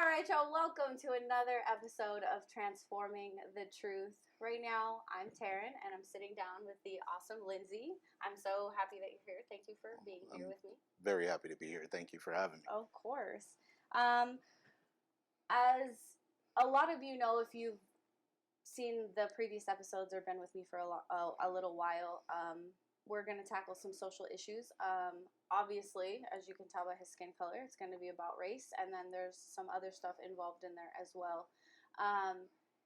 All right, y'all, welcome to another episode of Transforming the Truth. Right now, I'm Taryn, and I'm sitting down with the awesome Lindsay. I'm so happy that you're here. Thank you for being here with me. Very happy to be here. Thank you for having me. Of course. As a lot of you know, if you've seen the previous episodes or been with me for a little while, we're going to tackle some social issues. Obviously, as you can tell by his skin color, it's going to be about race, and then there's some other stuff involved in there as well.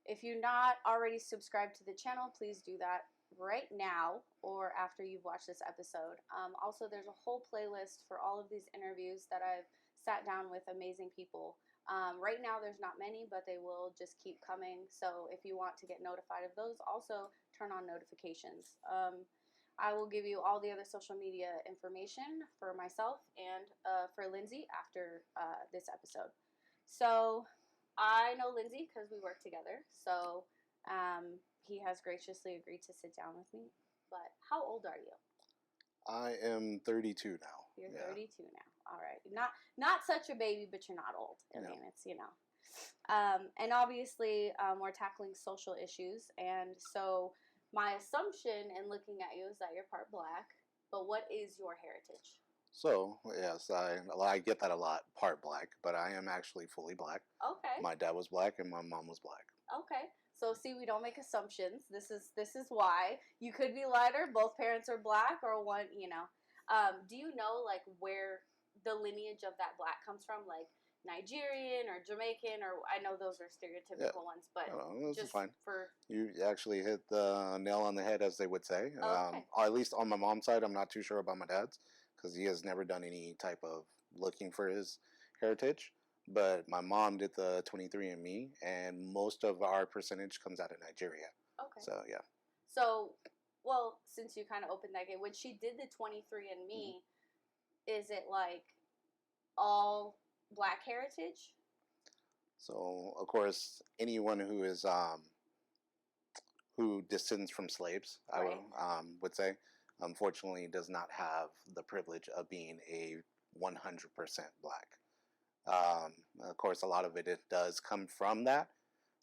If you're not already subscribed to the channel, please do that right now or after you've watched this episode. Also, there's a whole playlist for all of these interviews that I've sat down with amazing people. Right now, there's not many, but they will just keep coming. So if you want to get notified of those, also turn on notifications. I will give you all the other social media information for myself and for Lindsay after this episode. So I know Lindsay because we work together. So he has graciously agreed to sit down with me. But how old are you? I am 32 now. You're 32 now. All right. Not such a baby, but you're not old. I mean, it's, you know. And obviously, we're tackling social issues. And so my assumption in looking at you is that you're part black, but what is your heritage? So, yes, I get that a lot, part black, but I am actually fully black. Okay. My dad was black and my mom was black. Okay. So, see, we don't make assumptions. This is why. You could be lighter, both parents are black, or one, you know. Do you know, like, where the lineage of that black comes from? Like, Nigerian or Jamaican, or I know those are stereotypical ones, but this is fine. For you actually hit the nail on the head, as they would say. Okay. At least on my mom's side, I'm not too sure about my dad's because he has never done any type of looking for his heritage. But my mom did the 23andMe, and most of our percentage comes out of Nigeria. Okay. So yeah. So, well, since you kind of opened that gate, when she did the 23andMe, is it like all black heritage? So, of course, anyone who is who descends from slaves, Right. I would say, unfortunately, does not have the privilege of being a 100% black. Of course, a lot of it does come from that,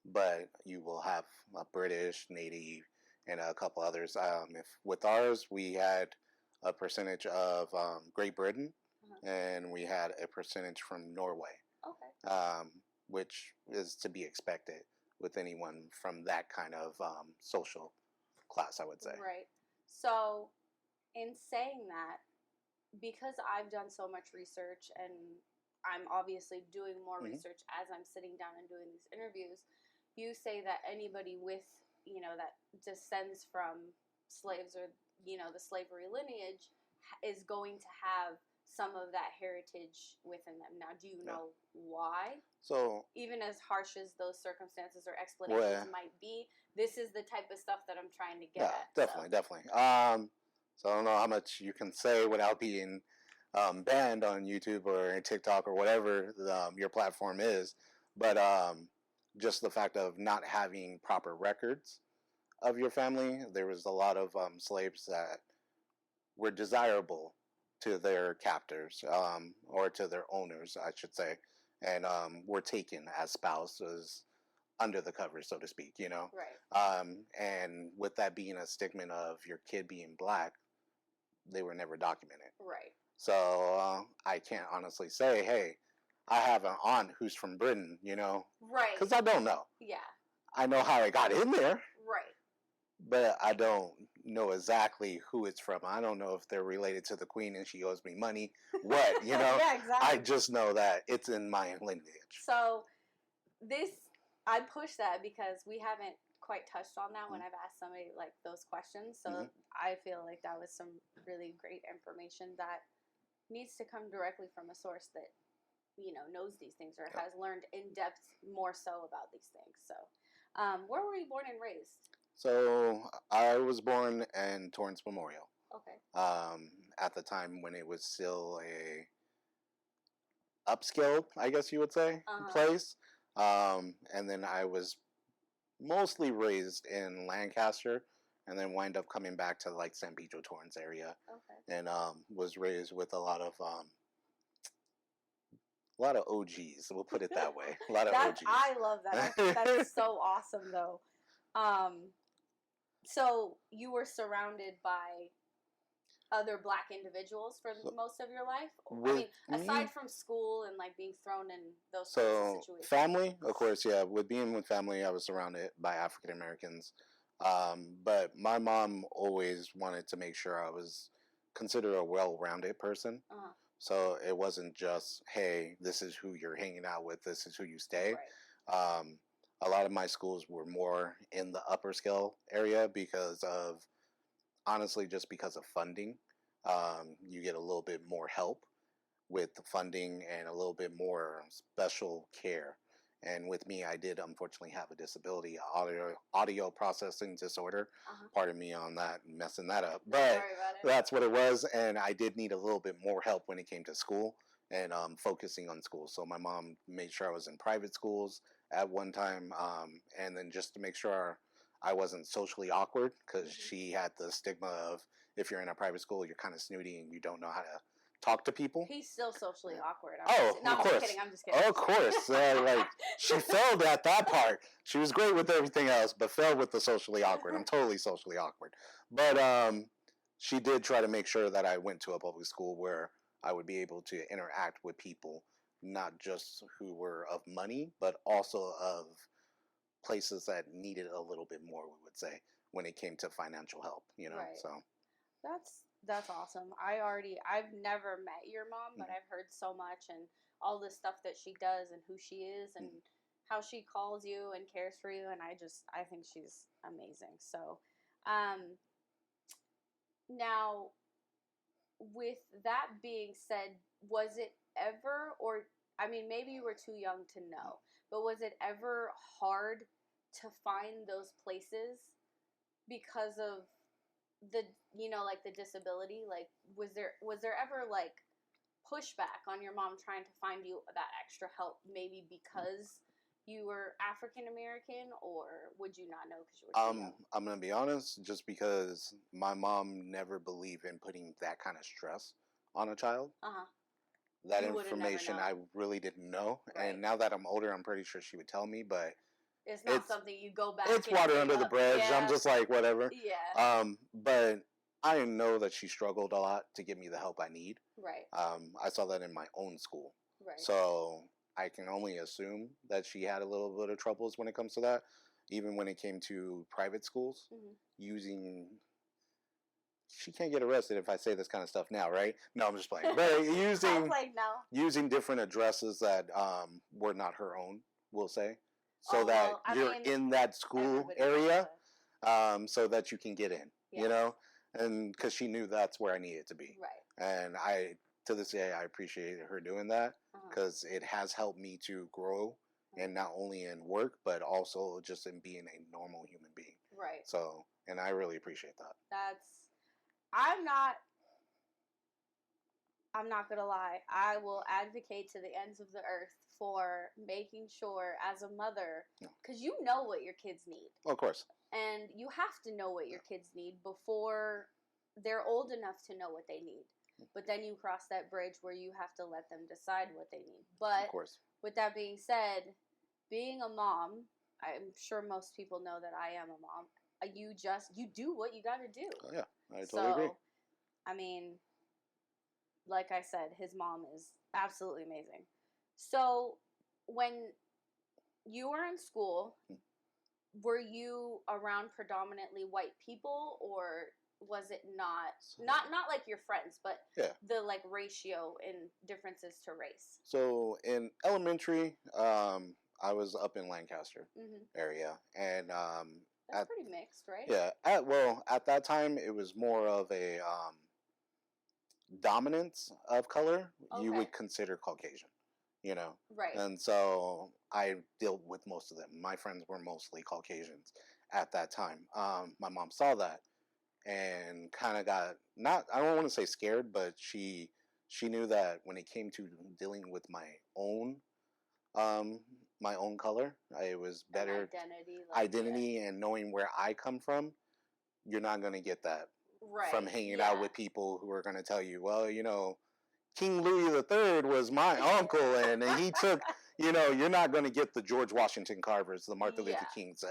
but you will have a British, Native, and a couple others. If with ours, we had a percentage of Great Britain, and we had a percentage from Norway. Okay. Which is to be expected with anyone from that kind of social class, I would say. Right. So, in saying that, because I've done so much research and I'm obviously doing more research as I'm sitting down and doing these interviews, you say that anybody with, you know, that descends from slaves or, you know, the slavery lineage is going to have some of that heritage within them. Now, do you know why? So, even as harsh as those circumstances or explanations might be, this is the type of stuff that I'm trying to get at. Definitely. So I don't know how much you can say without being banned on YouTube or TikTok or whatever your platform is, but just the fact of not having proper records of your family, there was a lot of slaves that were desirable to their captors, or to their owners, I should say, and were taken as spouses under the covers, so to speak, you know? Right. And with that being a stigma of your kid being black, they were never documented. Right. So I can't honestly say, hey, I have an aunt who's from Britain, you know? Right. Because I don't know. Yeah. I know how it got in there. Right. But I don't know exactly who it's from. I don't know if they're related to the queen and she owes me money. What, you know? Yeah, exactly. I just know that it's in my lineage. So I push that because we haven't quite touched on that when I've asked somebody like those questions. So I feel like that was some really great information that needs to come directly from a source that, you know, knows these things or has learned in depth more so about these things. So where were you born and raised? So I was born in Torrance Memorial. Okay. At the time when it was still a upscale, I guess you would say, place. And then I was mostly raised in Lancaster, and then wind up coming back to like San Pedro Torrance area. Okay. And was raised with a lot of A lot of OGs. We'll put it that way. A lot of That's, OGs. I love that. I think that's so awesome, though. So you were surrounded by other Black individuals for most of your life? I mean, aside from school and like being thrown in those types of situations. Family, of course, yeah. With family, I was surrounded by African Americans. But my mom always wanted to make sure I was considered a well-rounded person. Uh-huh. So it wasn't just, hey, this is who you're hanging out with, this is who you stay. Right. A lot of my schools were more in the upper scale area because of, honestly, just because of funding. You get a little bit more help with the funding and a little bit more special care. And with me, I did unfortunately have a disability, audio processing disorder. Uh-huh. Pardon me on that, messing that up. But that's what it was. And I did need a little bit more help when it came to school and focusing on school. So my mom made sure I was in private schools at one time. And then just to make sure I wasn't socially awkward, because mm-hmm. she had the stigma of, if you're in a private school, you're kind of snooty and you don't know how to talk to people. He's still socially awkward. I'm just kidding. Of course. Like, she failed at that part. She was great with everything else, but failed with the socially awkward. I'm totally socially awkward. But she did try to make sure that I went to a public school where I would be able to interact with people, not just who were of money, but also of places that needed a little bit more, we would say, when it came to financial help, you know. Right. So that's awesome. I've never met your mom, but I've heard so much and all the stuff that she does and who she is and how she calls you and cares for you, and I think she's amazing. So now, with that being said, was it ever, or I mean, maybe you were too young to know, but was it ever hard to find those places because of the, like the disability? Like, was there ever like pushback on your mom trying to find you that extra help, maybe because you were African American, or would you not know because you were too young? I'm gonna be honest, just because my mom never believed in putting that kind of stress on a child. That information I really didn't know. Right. And now that I'm older, I'm pretty sure she would tell me, but it's not something you go back. It's water under the bridge. Yeah. I'm just like, whatever. Yeah. But I know that she struggled a lot to give me the help I need. Right. I saw that in my own school. Right. So I can only assume that she had a little bit of troubles when it comes to that. Even when it came to private schools, she can't get arrested if I say this kind of stuff now, right? No, I'm just playing. But using different addresses that were not her own, we'll say, so you're in that school area, so that you can get in, you know, and because she knew that's where I needed to be. Right. And to this day, I appreciate her doing that because it has helped me to grow, and not only in work, but also just in being a normal human being. Right. So, and I really appreciate that. I'm not gonna lie. I will advocate to the ends of the earth for making sure, as a mother, because you know what your kids need. Of course. And you have to know what your kids need before they're old enough to know what they need. But then you cross that bridge where you have to let them decide what they need. But of course. With that being said, being a mom, I'm sure most people know that I am a mom. You do what you got to do. Oh, yeah, I totally agree. I mean, like I said, his mom is absolutely amazing. So, when you were in school, were you around predominantly white people, or was it not like your friends, but the like ratio in differences to race? So in elementary, I was up in Lancaster area, and that's pretty mixed, right? Yeah. At that time, it was more of a dominance of color. Okay. You would consider Caucasian, you know? Right. And so I dealt with most of them. My friends were mostly Caucasians at that time. My mom saw that and kind of got, I don't want to say scared, but she knew that when it came to dealing with my own color, it was better identity and knowing where I come from. You're not going to get that from hanging out with people who are going to tell you, well, you know, King Louis III was my uncle, and he took, you're not going to get the George Washington Carvers, the Martin Luther Kings,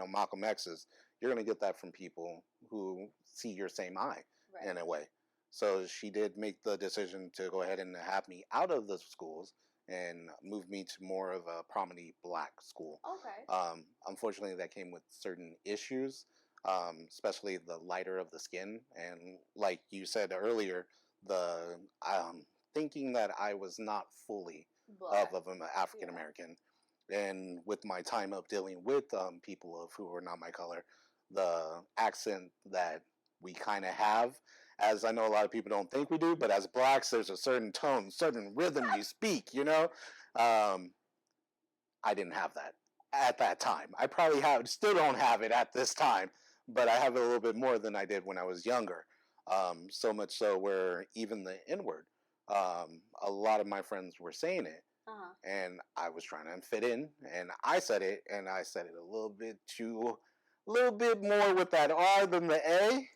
Malcolm X's. You're going to get that from people who see your same eye in a way. So she did make the decision to go ahead and have me out of the schools and move me to more of a prominently black school. Okay. Unfortunately, that came with certain issues, especially the lighter of the skin. And like you said earlier, the thinking that I was not fully of an African American. And with my time of dealing with people who are not my color, the accent that we kind of have, as I know a lot of people don't think we do, but as blacks, there's a certain tone, certain rhythm you speak, I didn't have that at that time. I probably still don't have it at this time, but I have it a little bit more than I did when I was younger. So much so where even the N-word, a lot of my friends were saying it, and I was trying to fit in, and I said it, and I said it a little bit more with that R than the A.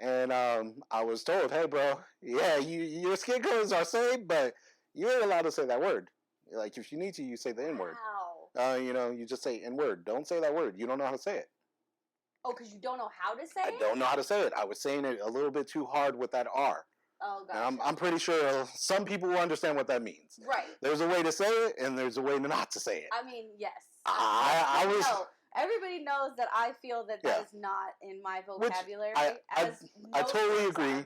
And I was told, hey, bro, yeah, your skin colors are same, but you ain't allowed to say that word. Like, if you need to, you say the N-word. Wow. You just say N-word. Don't say that word. You don't know how to say it. Oh, because you don't know how to say it? I don't know how to say it. I was saying it a little bit too hard with that R. Oh, gotcha. And I'm pretty sure some people will understand what that means. Right. There's a way to say it, and there's a way not to say it. I mean, yes. I was... No, everybody knows that I feel that is not in my vocabulary. I totally agree.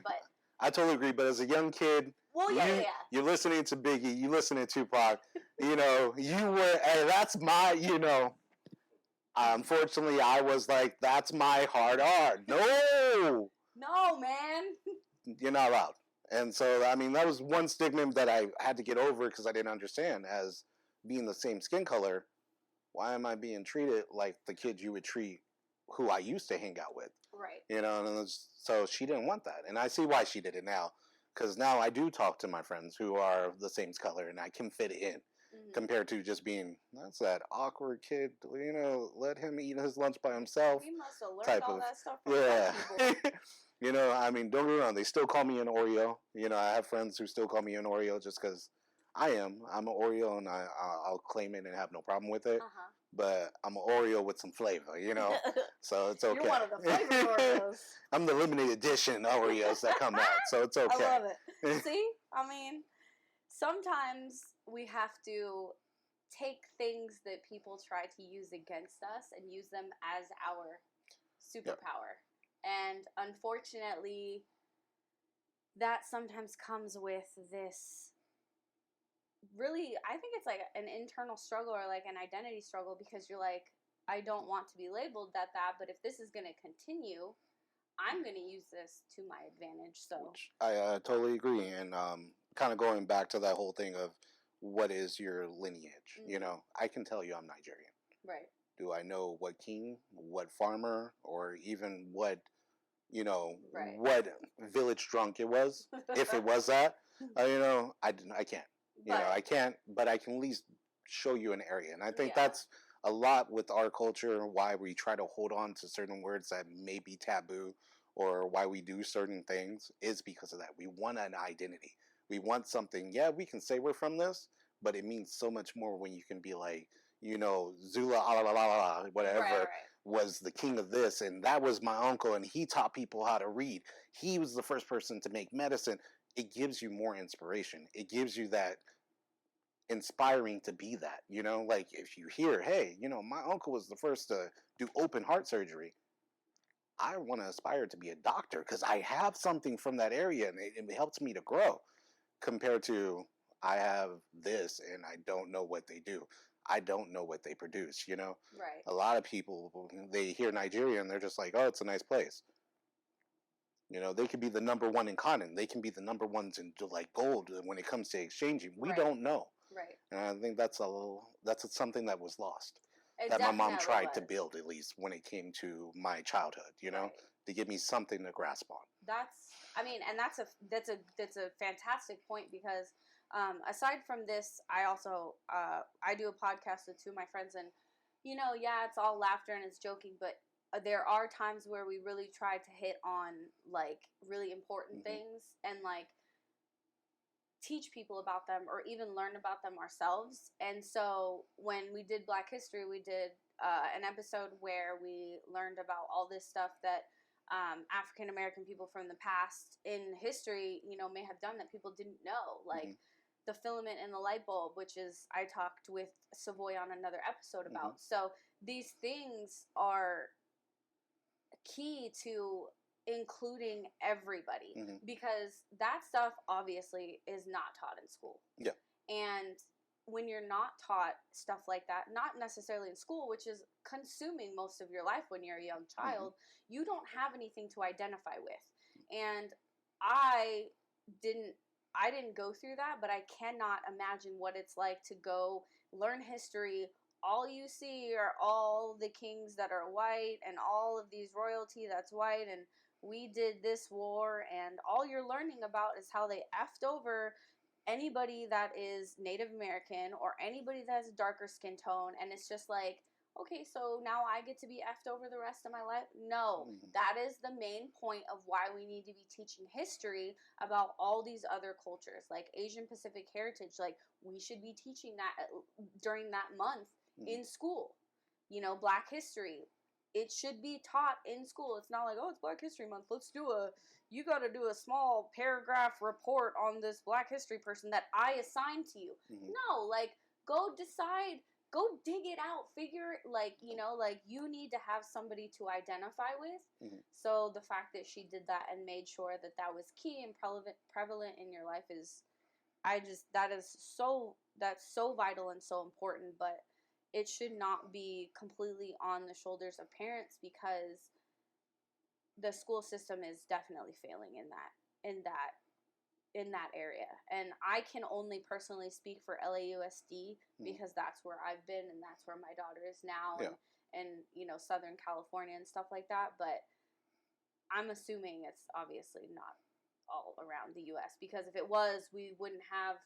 I totally agree, but as a young kid, you're listening to Biggie, you listening to Tupac, you were, hey, that's my, unfortunately, I was like, that's my hard R. No, man. You're not allowed. And so, I mean, that was one stigma that I had to get over because I didn't understand. As being the same skin color, why am I being treated like the kid you would treat who I used to hang out with? Right. And so she didn't want that. And I see why she did it now. Because now I do talk to my friends who are the same color and I can fit in. Compared to just being, that's that awkward kid, let him eat his lunch by himself. He must have learned all that stuff from black people. I mean, don't get me wrong, they still call me an Oreo. I have friends who still call me an Oreo just because I'm an Oreo and I'll claim it and have no problem with it. But I'm an Oreo with some flavor, so it's okay. You're one of the flavored Oreos. I'm the limited edition Oreos that come out, so it's okay. I love it. See, I mean, sometimes we have to take things that people try to use against us and use them as our superpower. And unfortunately, that sometimes comes with this really, I think it's like an internal struggle or like an identity struggle because you're like, I don't want to be labeled that, but if this is going to continue, I'm going to use this to my advantage. So which I totally agree. And kind of going back to that whole thing of what is your lineage? I can tell you I'm Nigerian. Right. Do I know what king, what farmer, or even what, what village drunk it was? If it was that, I can't. I can't, but I can at least show you an area. And I think that's a lot with our culture, why we try to hold on to certain words that may be taboo or why we do certain things is because of that. We want an identity. We want something. Yeah, we can say we're from this, but it means so much more when you can be like, Zula, whatever, was the king of this, and that was my uncle, and he taught people how to read. He was the first person to make medicine. It gives you more inspiration. It gives you that inspiring to be that, like if you hear, hey, my uncle was the first to do open heart surgery. I want to aspire to be a doctor because I have something from that area and it helps me to grow compared to I have this and I don't know what they do. I don't know what they produce, Right. A lot of people, they hear Nigeria and they're just like, oh, it's a nice place. They could be the number one in cotton. They can be the number ones in like gold when it comes to exchanging. We don't know. Right. And I think that's something that was lost. That my mom tried to build, at least when it came to my childhood, to give me something to grasp on. That's a fantastic point because aside from this, I also I do a podcast with two of my friends, and it's all laughter and it's joking, but there are times where we really try to hit on like really important things, and like teach people about them or even learn about them ourselves. And so when we did Black History, we did an episode where we learned about all this stuff that African American people from the past in history, you know, may have done that people didn't know, like the filament in the light bulb, which is I talked with Savoy on another episode about. So these things are key to including everybody because that stuff obviously is not taught in school. Yeah. And when you're not taught stuff like that, not necessarily in school, which is consuming most of your life when you're a young child, you don't have anything to identify with. And I didn't go through that, but I cannot imagine what it's like to go learn history. All you see are all the kings that are white and all of these royalty that's white, and we did this war, and all you're learning about is how they effed over anybody that is Native American or anybody that has a darker skin tone, and it's just like, okay, so now I get to be effed over the rest of my life? No, that is the main point of why we need to be teaching history about all these other cultures, like Asian Pacific heritage. Like, we should be teaching that during that month in school. You know, Black history, it should be taught in school. It's not like, oh, it's Black History Month, you got to do a small paragraph report on this Black history person that I assigned to you. No, like, go decide, go dig it out, figure, like, you know, like, you need to have somebody to identify with. So the fact that she did that and made sure that that was key and prevalent in your life is, that's so vital and so important. But it should not be completely on the shoulders of parents, because the school system is definitely failing in that area. And I can only personally speak for LAUSD because that's where I've been and that's where my daughter is now, and you know, Southern California and stuff like that. But I'm assuming it's obviously not all around the U.S., because if it was, we wouldn't have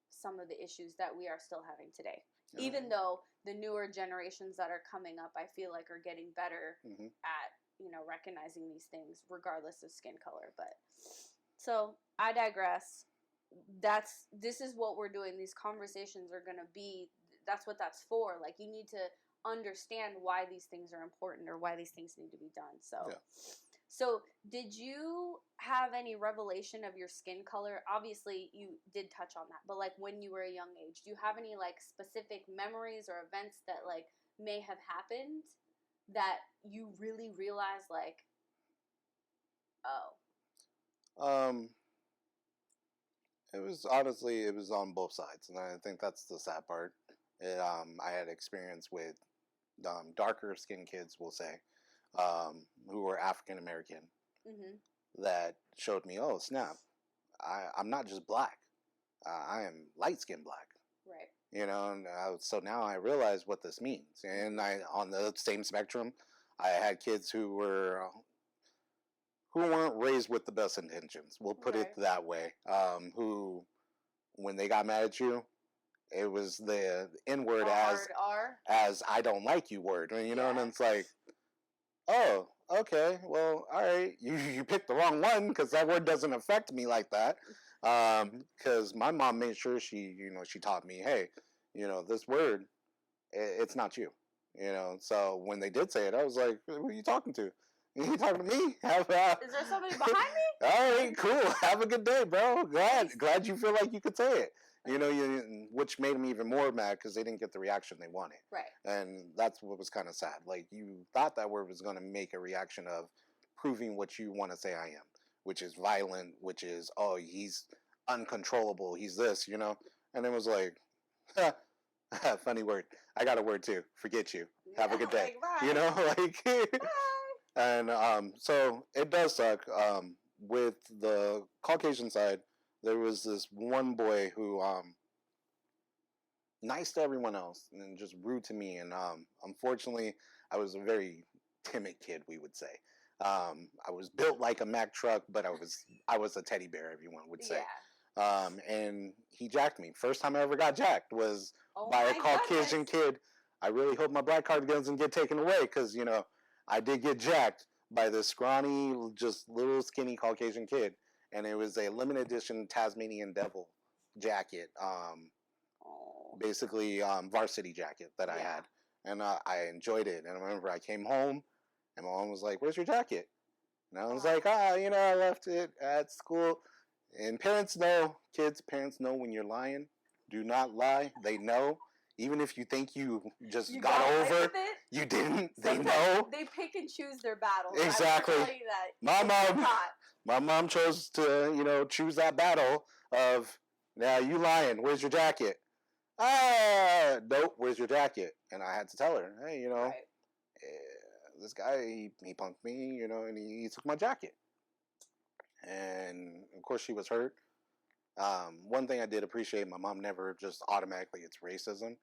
some of the issues that we are still having today. Even though the newer generations that are coming up, I feel like, are getting better at, you know, recognizing these things regardless of skin color. But so I digress. This is what we're doing. These conversations are going to be, that's what that's for. Like, you need to understand why these things are important or why these things need to be done. So did you have any revelation of your skin color? Obviously, you did touch on that, but like when you were a young age, do you have any like specific memories or events that like may have happened that you really realized, like, oh? It was on both sides, and I think that's the sad part. I had experience with darker skinned kids, we'll say, who were African American, that showed me, oh snap, I'm not just black, I am light skinned black. Right. You know, and so now I realize what this means. And on the same spectrum, I had kids who weren't raised with the best intentions. We'll put it that way. Who, when they got mad at you, it was the N word as I don't like you word. You know, and it's like, oh, okay, well, all right, you picked the wrong one, because that word doesn't affect me like that. Because my mom made sure she taught me, hey, you know, this word, it's not you. You know, so when they did say it, I was like, who are you talking to? You talking to me? Is there somebody behind me? All right, cool. Have a good day, bro. Glad you feel like you could say it. You know, which made them even more mad because they didn't get the reaction they wanted. Right. And that's what was kind of sad. Like, you thought that word was going to make a reaction of proving what you want to say I am, which is violent, which is, oh, he's uncontrollable, he's this, you know? And it was like, funny word. I got a word too. Forget you. Have a good day. Like, you know, like, and so it does suck. With the Caucasian side, there was this one boy who, nice to everyone else and just rude to me. And unfortunately, I was a very timid kid, we would say. I was built like a Mack truck, but I was a teddy bear, everyone would say. Yeah. And he jacked me. First time I ever got jacked was by a Caucasian kid. I really hope my black card doesn't get taken away, because, you know, I did get jacked by this scrawny, just little skinny Caucasian kid. And it was a limited edition Tasmanian devil jacket, Oh. basically varsity jacket that I Yeah. had, and I enjoyed it. And I remember I came home, and my mom was like, "Where's your jacket?" And I was like, I left it at school. And parents know, parents know when you're lying. Do not lie. They know. Even if you think you just You got away over, with it? you didn't. They Sometimes know. they pick and choose their battles. Exactly. I will tell you that. My It's mom, not. my mom chose to, choose that battle of, now you lying. Where's your jacket? Nope. Where's your jacket? And I had to tell her, hey, Right. this guy, he punked me, and he took my jacket. And of course she was hurt. One thing I did appreciate, my mom never just automatically, it's racism.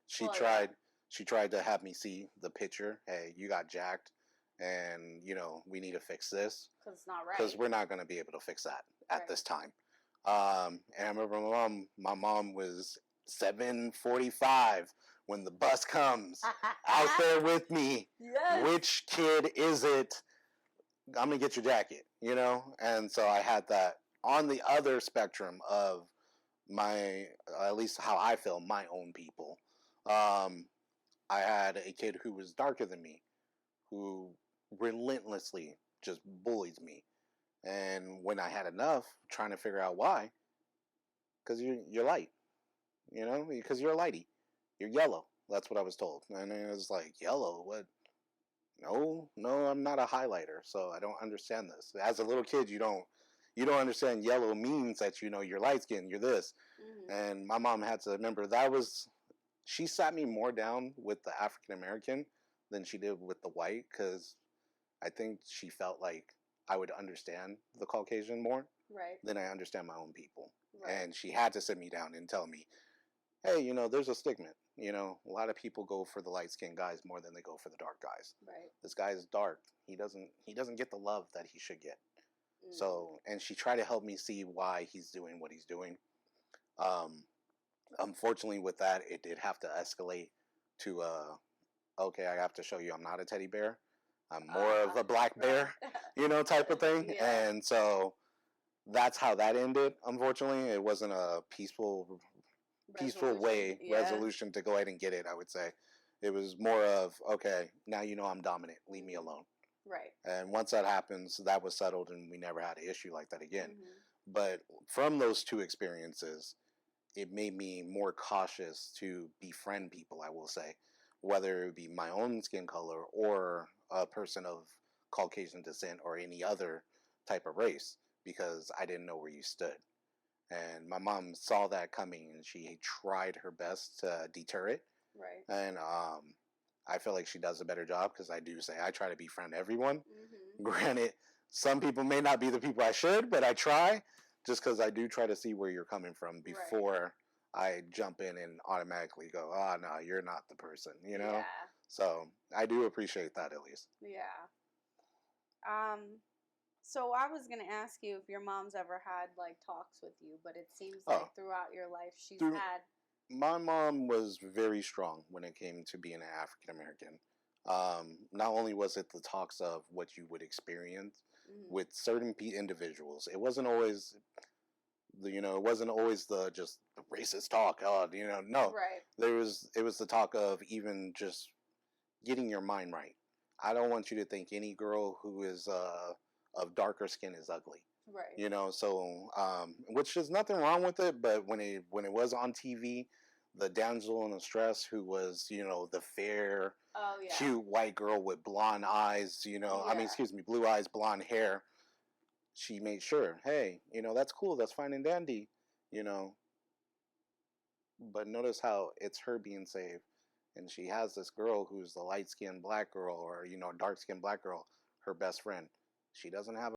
She Well, tried, she tried to have me see the picture. Hey, you got jacked, and we need to fix this because it's not right. because we're not going to be able to fix that at Right. this time. And I remember my mom was 7:45 when the bus comes out there with me. Yes. Which kid is it? I'm gonna get your jacket, and so I had that on the other spectrum of my, at least how I feel, my own people. I had a kid who was darker than me, who relentlessly just bullied me, and when I had enough, trying to figure out why, because you're light, because you're a lighty, you're yellow. That's what I was told, and it was like, yellow, what? No, I'm not a highlighter, so I don't understand this. As a little kid, you don't understand yellow means that you're light skinned, you're this. Mm-hmm. And my mom had to remember she sat me more down with the African American than she did with the white, because I think she felt like I would understand the Caucasian more Right. than I understand my own people. Right. And she had to sit me down and tell me, hey, there's a stigma. A lot of people go for the light skinned guys more than they go for the dark guys. Right. This guy is dark. He doesn't get the love that he should get. Mm. So, and she tried to help me see why he's doing what he's doing. Unfortunately, with that, it did have to escalate to okay, I have to show you I'm not a teddy bear. I'm more of a black bear, type of thing. Yeah. And so that's how that ended. Unfortunately, it wasn't a peaceful resolution to go ahead and get it. I would say it was more of, okay, now I'm dominant. Leave me alone. Right. And once that happens, that was settled, and we never had an issue like that again. Mm-hmm. But from those two experiences, it made me more cautious to befriend people, I will say, whether it be my own skin color or a person of Caucasian descent or any other type of race, because I didn't know where you stood. And my mom saw that coming, and she tried her best to deter it. Right. And I feel like she does a better job, because I do say I try to befriend everyone. Mm-hmm. Granted, some people may not be the people I should, but I try, just because I do try to see where you're coming from before I jump in and automatically go, oh, no, you're not the person, Yeah. So I do appreciate that, at least. Yeah. So I was gonna ask you if your mom's ever had like talks with you, but it seems like throughout your life she's had. My mom was very strong when it came to being an African American. Not only was it the talks of what you would experience with certain individuals, it wasn't always it wasn't always the just racist talk. No, Right. It was the talk of even just getting your mind right. I don't want you to think any girl who is of darker skin is ugly. Right. So which is nothing wrong with it, but when it was on TV, the damsel in distress who was the fair, cute white girl with blonde eyes, I mean, excuse me, blue eyes, blonde hair. She made sure, hey, that's cool, that's fine and dandy, but notice how it's her being saved, and she has this girl who's the light skinned black girl, or dark skinned black girl, her best friend. She doesn't have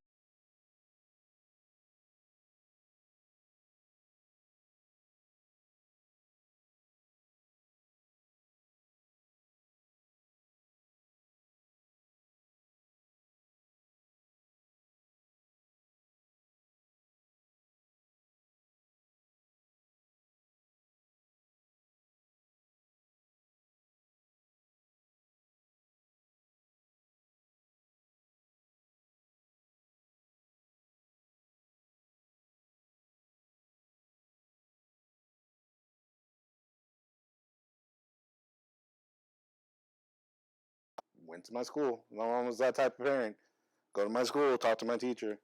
went to my school. My mom was that type of parent. Go to my school, talk to my teacher.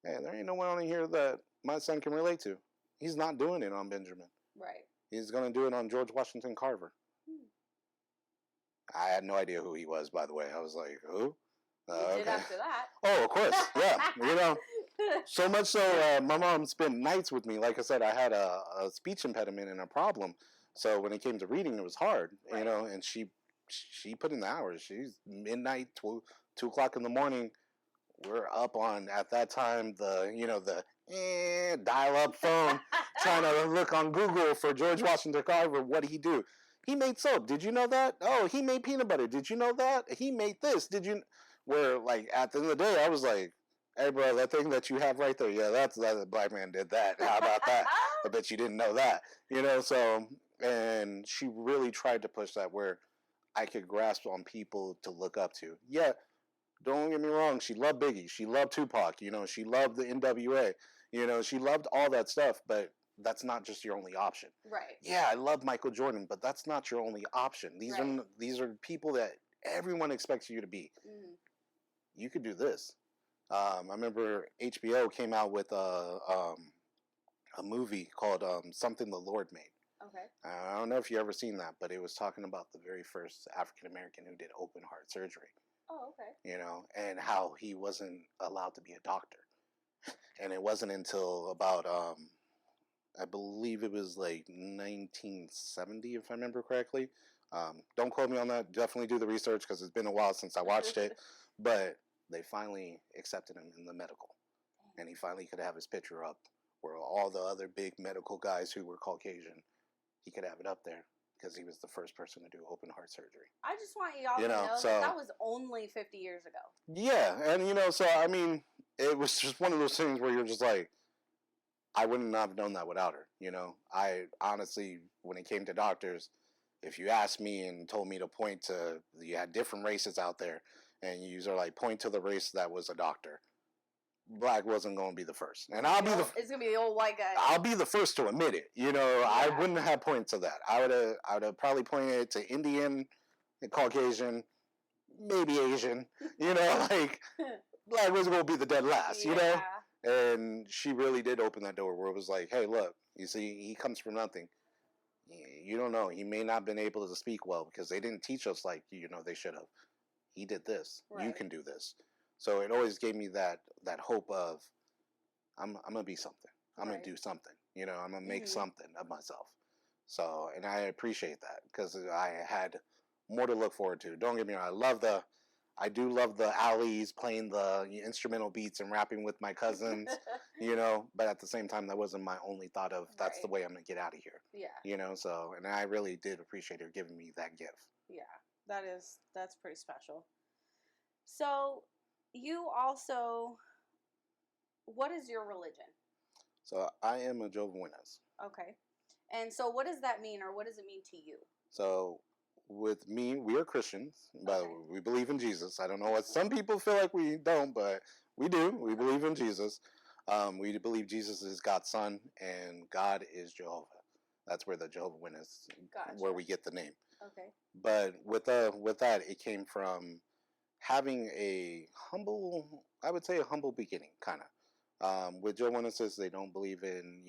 Hey, there ain't no one on here that my son can relate to. He's not doing it on Benjamin. Right. He's going to do it on George Washington Carver. I had no idea who he was, by the way. I was like, who? You did after that. Oh, of course. Yeah. So much so, my mom spent nights with me. Like I said, I had a speech impediment and a problem. So when it came to reading, it was hard, right. And she put in the hours. She's midnight, 2 o'clock in the morning. We're up on, at that time, the dial-up phone, trying to look on Google for George Washington Carver. What did he do? He made soap. Did you know that? Oh, he made peanut butter. Did you know that? He made this. Did you? Where, like, at the end of the day, I was like, hey, bro, that thing that you have right there, yeah, that's the black man did that. How about that? I bet you didn't know that. So, and she really tried to push that where I could grasp on people to look up to. Yeah, don't get me wrong. She loved Biggie. She loved Tupac. She loved the NWA. She loved all that stuff, but that's not just your only option. Right. Yeah, I love Michael Jordan, but that's not your only option. These are people that everyone expects you to be. Mm-hmm. You could do this. I remember HBO came out with a movie called Something the Lord Made. Okay. I don't know if you ever seen that, but it was talking about the very first African American who did open heart surgery. Oh, okay. And how he wasn't allowed to be a doctor. And it wasn't until about, I believe it was like 1970, if I remember correctly. Don't quote me on that. Definitely do the research because it's been a while since I watched it. But they finally accepted him in the medical. And he finally could have his picture up where all the other big medical guys who were Caucasian, he could have it up there because he was the first person to do open heart surgery. I just want y'all to know that was only 50 years ago. Yeah, and so I mean, it was just one of those things where you're just like, I wouldn't have known that without her. I honestly, when it came to doctors, if you asked me and told me to point to, you had different races out there, and you are like, point to the race that was a doctor. Black wasn't going to be the first, and it's going to be the old white guy. I'll be the first to admit it. Yeah. I wouldn't have pointed to that. I would have probably pointed to Indian, and Caucasian, maybe Asian. Like Black was going to be the dead last. And she really did open that door where it was like, hey, look, you see, he comes from nothing. You don't know. He may not have been able to speak well because they didn't teach us like they should have. He did this. Right. You can do this. So it always gave me that hope of, I'm gonna be something. I'm gonna do something. I'm gonna make something of myself. So, and I appreciate that because I had more to look forward to. Don't get me wrong. I do love the alleys, playing the instrumental beats and rapping with my cousins. But at the same time, that wasn't my only thought of. That's the way I'm gonna get out of here. Yeah. So, and I really did appreciate her giving me that gift. Yeah, that's pretty special. So. You also, what is your religion? So I am a Jehovas Witnesses. Okay. And so what does that mean, or what does it mean to you? So with me, we are Christians, but we believe in Jesus. I don't know what some people feel like we don't, but we do. We believe in Jesus. We believe Jesus is God's son, and God is Jehovah. That's where the Jehovas Witnesses, where we get the name. Okay. But with that, it came from having a humble beginning, kind of. With Jehovah's Witnesses, they don't believe in,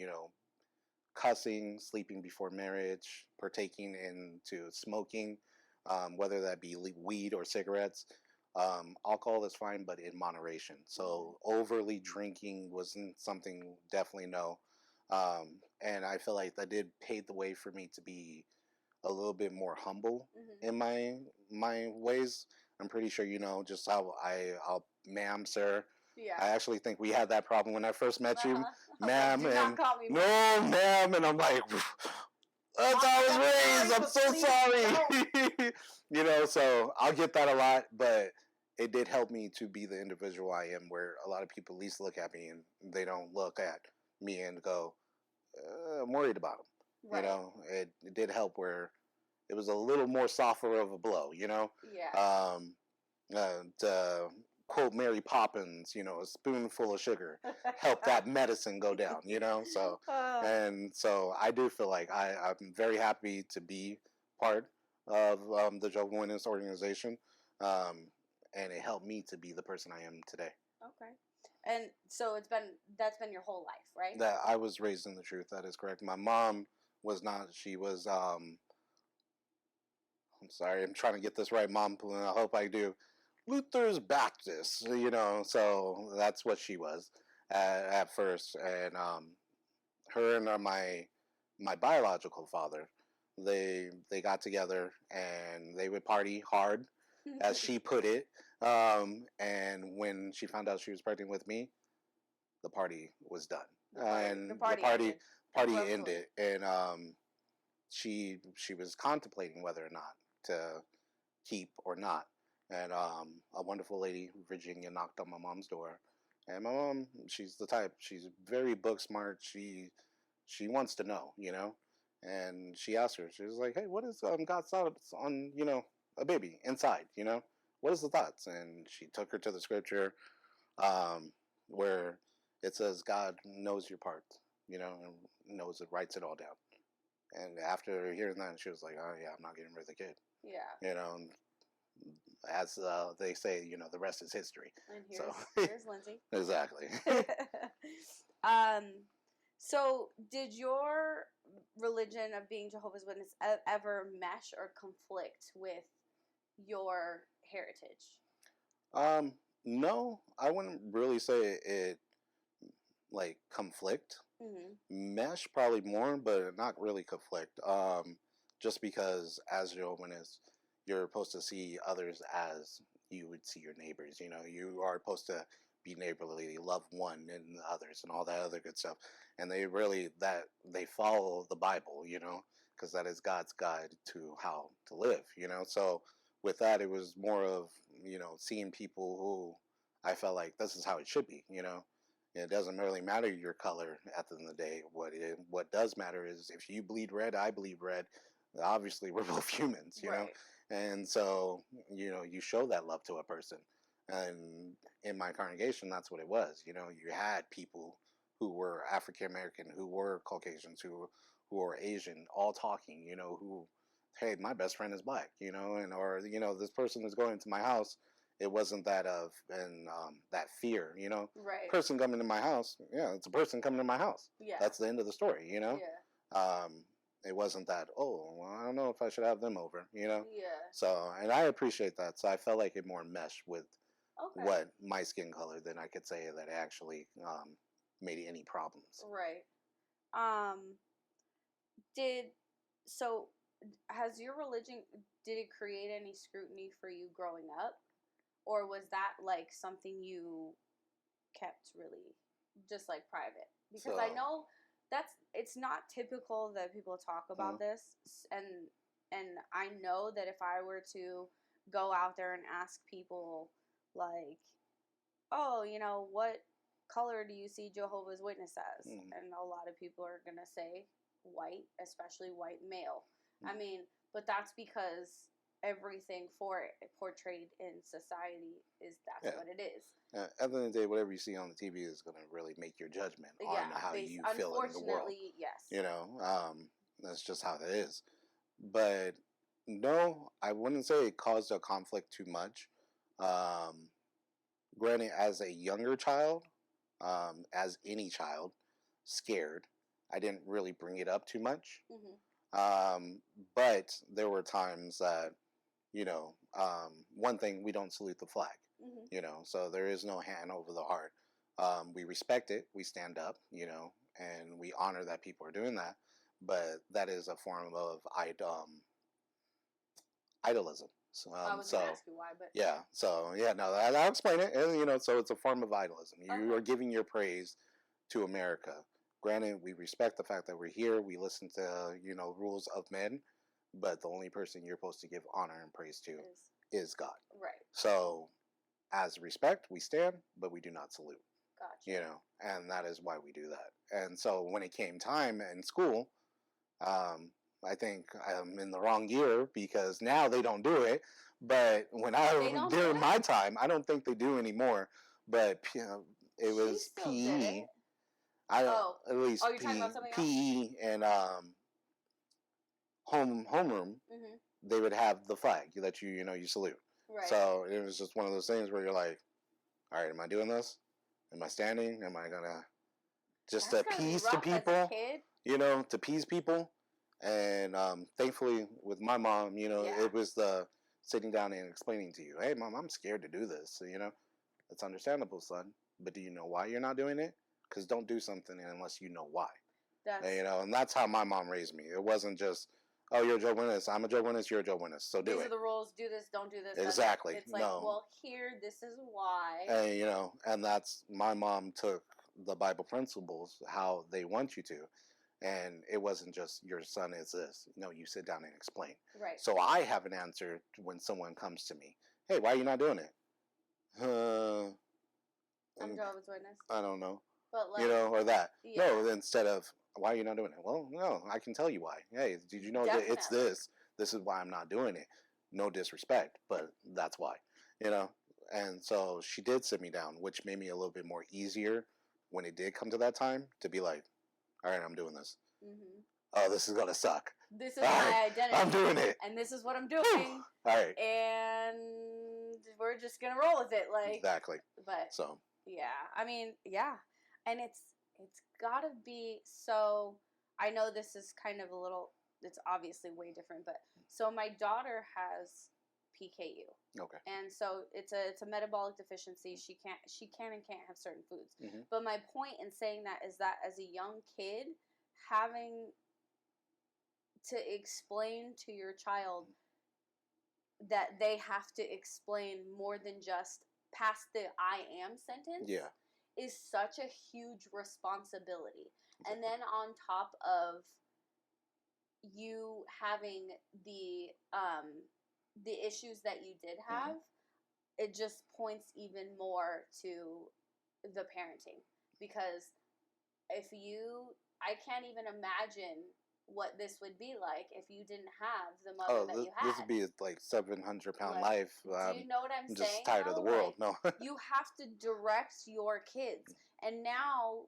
cussing, sleeping before marriage, partaking into smoking, whether that be weed or cigarettes. Alcohol is fine, but in moderation. So overly drinking wasn't something, definitely no. And I feel like that did pave the way for me to be a little bit more humble in my ways. I'm pretty sure just how I'll ma'am, sir. Yeah. I actually think we had that problem when I first met you, ma'am. Do not call me no, ma'am. And I'm like, that's how I was raised. I'm so sorry. So I'll get that a lot, but it did help me to be the individual I am, where a lot of people at least look at me and they don't look at me and go, I'm worried about them. Right. It did help where it was a little more softer of a blow, Yeah. To quote Mary Poppins, a spoonful of sugar helped that medicine go down, So, and so I do feel like I'm very happy to be part of the Jehovah's Witness organization, and it helped me to be the person I am today. Okay. And so that's been your whole life, right? That I was raised in the truth. That is correct. My mom was not. She was. I'm sorry. I'm trying to get this right, Mom. I hope I do. Luther's Baptist. So that's what she was at first, and her and my biological father, they got together and they would party hard, as she put it. And when she found out she was pregnant with me, the party was done, and the party ended. And she was contemplating whether or not to keep or not. And a wonderful lady, Virginia, knocked on my mom's door. And my mom, she's the type. She's very book smart. She wants to know, And she asked her. She was like, "Hey, what is God's thoughts on a baby inside? What is the thoughts?" And she took her to the scripture, where it says God knows your part, and knows it, writes it all down. And after hearing that, she was like, "Oh yeah, I'm not getting rid of the kid." Yeah. As they say, the rest is history. And here's Lindsay. Exactly. So did your religion of being Jehovah's Witness ever mesh or conflict with your heritage? No, I wouldn't really say it like conflict. Mm-hmm. Mesh probably more, but not really conflict. Just because as Jehovah's Witness, you're supposed to see others as you would see your neighbors. You are supposed to be neighborly, love one and others, and all that other good stuff. And they follow the Bible, because that is God's guide to how to live, So with that, it was more of seeing people who I felt like this is how it should be, It doesn't really matter your color at the end of the day. What does matter is if you bleed red, I bleed red. Obviously, we're both humans, Right. And so, you show that love to a person. And in my congregation, that's what it was. You had people who were African American, who were Caucasians, who were Asian, all talking, who, hey, my best friend is black, or this person is going to my house. It wasn't that that fear, Right. Person coming to my house, yeah, it's a person coming to my house. Yeah. That's the end of the story, Yeah. It wasn't that, oh, well, I don't know if I should have them over, Yeah. So, and I appreciate that. So I felt like it more meshed with Okay. my skin color than I could say that it actually made any problems. Right. Has your religion, did it create any scrutiny for you growing up? Or was that like something you kept really just like private? Because I know it's not typical that people talk about this, and I know that if I were to go out there and ask people like, oh, what color do you see Jehovah's Witness as? And a lot of people are gonna say white, especially white male. I mean, but that's because everything portrayed in society that's what it is. At the end of the day, whatever you see on the TV is going to really make your judgment on how you feel in the world. Unfortunately, yes. That's just how it is. But no, I wouldn't say it caused a conflict too much. Granted, as a younger child, as any child, scared, I didn't really bring it up too much. But there were times that, one thing, we don't salute the flag, so there is no hand over the heart. We respect it, we stand up, and we honor that people are doing that, but that is a form of idolism. I was going to ask you why, but... Yeah, so, yeah, no, I'll explain it, and, so it's a form of idolism. You are giving your praise to America. Granted, we respect the fact that we're here, we listen to, rules of men, but the only person you're supposed to give honor and praise to is God. Right. So, as respect, we stand, but we do not salute. Gotcha. And that is why we do that. And so, when it came time in school, I think I'm in the wrong year because now they don't do it. But when during my time, I don't think they do anymore. But it was PE. At least you're talking about something PE else? and homeroom, they would have the flag that you salute. Right. So it was just one of those things where you're like, all right, am I doing this? Am I standing? Am I gonna just appease to people? To appease people. And thankfully, with my mom, it was the sitting down and explaining to you, hey, Mom, I'm scared to do this. So, it's understandable, son. But do you know why you're not doing it? Because don't do something unless you know why. And that's how my mom raised me. It wasn't just, oh, you're a Jehovah's Witness, I'm a Jehovah's Witness, you're a Jehovah's Witness, so do it. These are the rules, do this, don't do this. Exactly. It's like, well, here, this is why. And, and that's, my mom took the Bible principles, how they want you to. And it wasn't just, your son is this. No, you sit down and explain. Right. So I have an answer when someone comes to me. Hey, why are you not doing it? I'm Jehovah's Witness. I don't know. But like, or that. Yeah. No, instead of, why are you not doing it? Well, no, I can tell you why. Hey, did you know that it's this? This is why I'm not doing it. No disrespect, but that's why. And so she did sit me down, which made me a little bit more easier when it did come to that time to be like, all right, I'm doing this. Oh, this is going to suck. This is my identity. I'm doing it. And this is what I'm doing. All right. And we're just going to roll with it. Exactly. But, so. Yeah. I mean, yeah. And it's got to be so, I know this is kind of a little, it's obviously way different, but so my daughter has PKU. Okay. And so it's a metabolic deficiency. She can and can't have certain foods. But my point in saying that is that as a young kid, having to explain to your child that they have to explain more than just past the I am sentence is such a huge responsibility. Exactly. And then on top of you having the issues that you did have, it just points even more to the parenting. Because I can't even imagine what this would be like if you didn't have the mother that you had. This would be like 700-pound life. Do you know what I'm saying? I'm just tired of the world. No. You have to direct your kids. And now,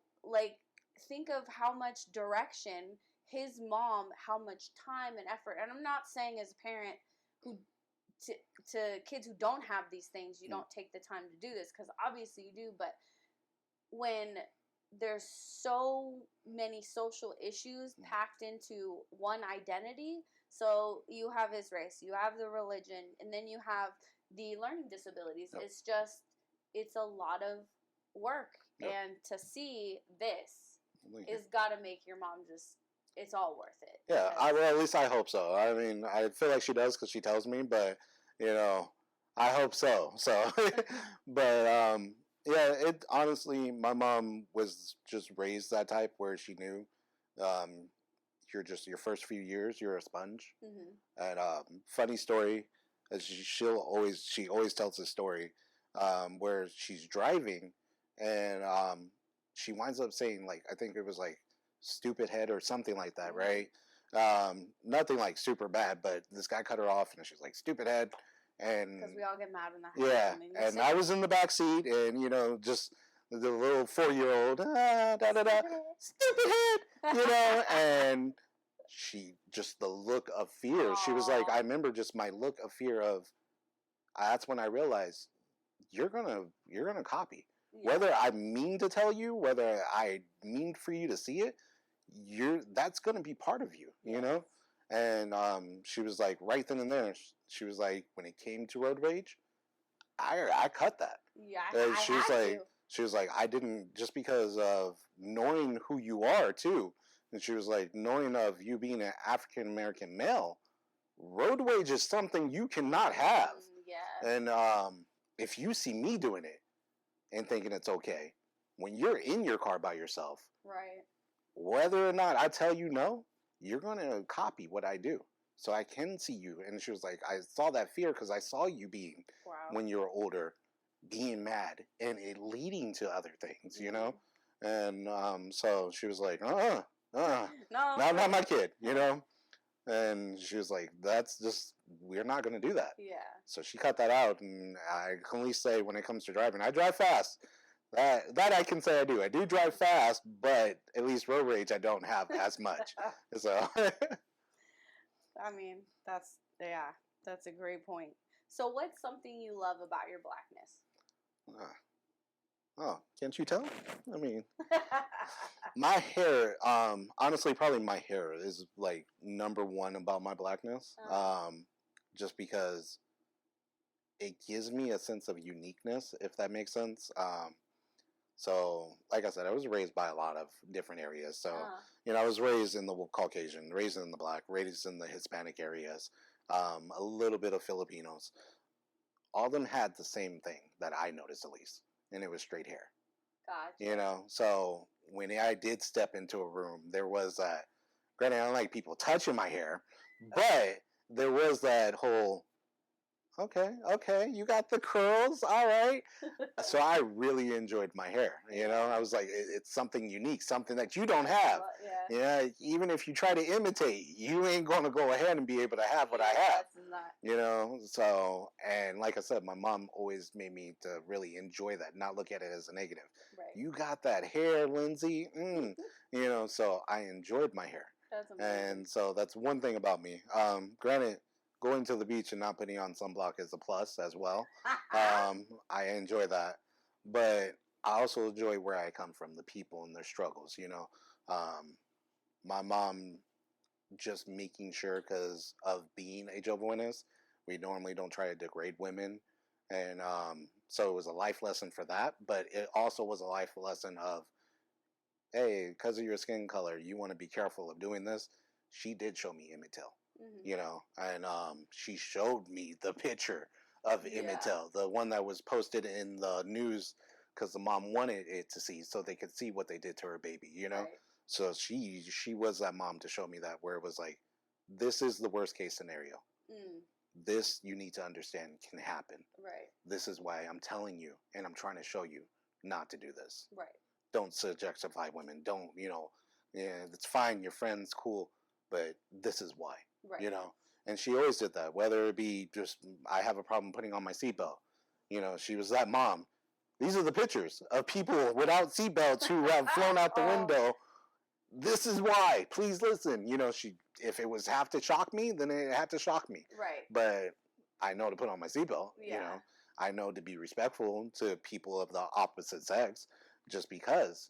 think of how much direction his mom, how much time and effort. And I'm not saying as a parent who to kids who don't have these things, you don't take the time to do this, because obviously you do. But when there's so many social issues packed into one identity, so you have his race, you have the religion, and then you have the learning disabilities. Yep. It's a lot of work. Yep. And to see this is got to make your mom just, it's all worth it. Yeah, at least I hope so. I mean, I feel like she does because she tells me, but, I hope so. So, but, yeah, it honestly, my mom was just raised that type where she knew your first few years, you're a sponge. And funny story, she always tells this story where she's driving and she winds up saying, I think it was stupid head or something like that, right? Nothing super bad, but this guy cut her off and she's like, stupid head. And because we all get mad in the house. Yeah, and I was in the back seat, and just the little 4-year-old, stupid head, and she just the look of fear. Aww. She was like, I remember just my look of fear of. That's when I realized you're gonna copy. Yeah. Whether I mean to tell you, whether I mean for you to see it, that's gonna be part of you, And she was like, right then and there, she was like, when it came to road rage, I cut that. Yeah, she was like, I didn't, just because of knowing who you are too. And she was like, knowing of you being an African American male, road rage is something you cannot have. Yeah. And if you see me doing it and thinking it's okay, when you're in your car by yourself, right, whether or not I tell you no, you're going to copy what I do. So I can see you. And she was like, I saw that fear because I saw you being, when you were older, being mad and it leading to other things, And so she was like, no, not my kid, And she was like, we're not going to do that. Yeah. So she cut that out. And I can only say when it comes to driving, I drive fast. That I can say I do. I do drive fast, but at least road rage I don't have as much. So. I mean, that's a great point. So what's something you love about your blackness? Oh, can't you tell? I mean, my hair, honestly, probably my hair is like number one about my blackness. Just because it gives me a sense of uniqueness, if that makes sense. So, like I said, I was raised by a lot of different areas. So, I was raised in the Caucasian, raised in the Black, raised in the Hispanic areas, a little bit of Filipinos. All of them had the same thing that I noticed, at least, and it was straight hair. Gotcha. So when I did step into a room, there was that. Granted, I don't like people touching my hair, but there was that whole. Okay, you got the curls, all right. So I really enjoyed my hair. I was like, it's something unique, something that you don't have. Yeah. Even if you try to imitate, you ain't gonna go ahead and be able to have what I have. So, and like I said, my mom always made me to really enjoy that, not look at it as a negative. Right. You got that hair, Lindsay. So I enjoyed my hair. That's amazing. And so that's one thing about me. Granted, going to the beach and not putting on sunblock is a plus as well. I enjoy that. But I also enjoy where I come from, the people and their struggles, My mom just making sure, because of being a Jehovah's Witness, we normally don't try to degrade women. And so it was a life lesson for that. But it also was a life lesson of, hey, because of your skin color, you want to be careful of doing this. She did show me Emmett Till. And she showed me the picture of Emmett Till, the one that was posted in the news because the mom wanted it to see, so they could see what they did to her baby, Right. So she was that mom to show me that, where it was like, this is the worst case scenario. This, you need to understand, can happen. Right. This is why I'm telling you, and I'm trying to show you not to do this. Right. Don't subjectify women. Don't, it's fine, your friend's cool, but this is why. Right. And she always did that, whether it be just, I have a problem putting on my seatbelt. She was that mom. These are the pictures of people without seatbelts who have flown out the window. This is why. Please listen. If it was have to shock me, then it had to shock me. Right. But I know to put on my seatbelt. Yeah. I know to be respectful to people of the opposite sex, just because,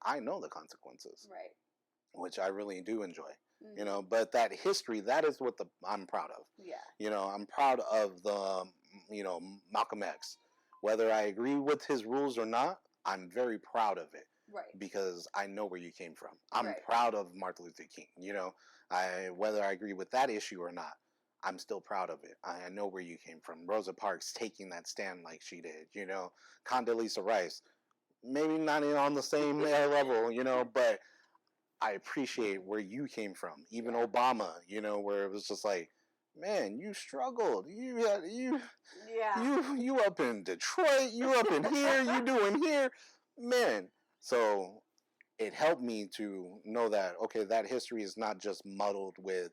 I know the consequences. Right. Which I really do enjoy. But that history, that is what I'm proud of. Yeah. I'm proud of the, Malcolm X. Whether I agree with his rules or not, I'm very proud of it. Right. Because I know where you came from. I'm right. proud of Martin Luther King. Whether I agree with that issue or not, I'm still proud of it. I know where you came from. Rosa Parks taking that stand like she did. Condoleezza Rice, maybe not on the same level, but I appreciate where you came from. Even Obama, where it was just like, man, you struggled. You up in Detroit. You up in here. You doing here, man. So it helped me to know that, okay, that history is not just muddled with,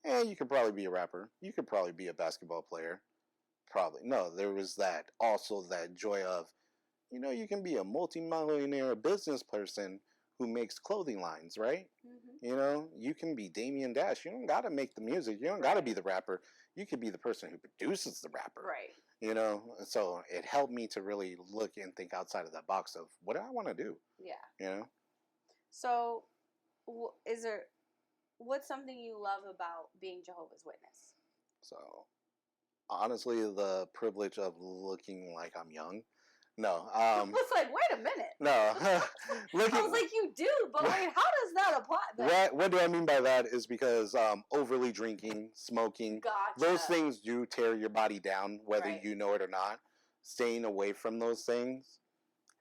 you could probably be a rapper. You could probably be a basketball player. Probably. No, there was also that joy of, you can be a multi-millionaire business person who makes clothing lines, right? Mm-hmm. You can be Damian Dash. You don't got to make the music. You don't got to be the rapper. You could be the person who produces the rapper. Right. So it helped me to really look and think outside of that box of what do I want to do? Yeah. So, what's something you love about being Jehovah's Witness? So, honestly, the privilege of looking like I'm young. No. I was like, wait a minute. No. I was like, you do, but wait, how does that apply? What do I mean by that is because overly drinking, smoking, those things do tear your body down, whether you know it or not. Staying away from those things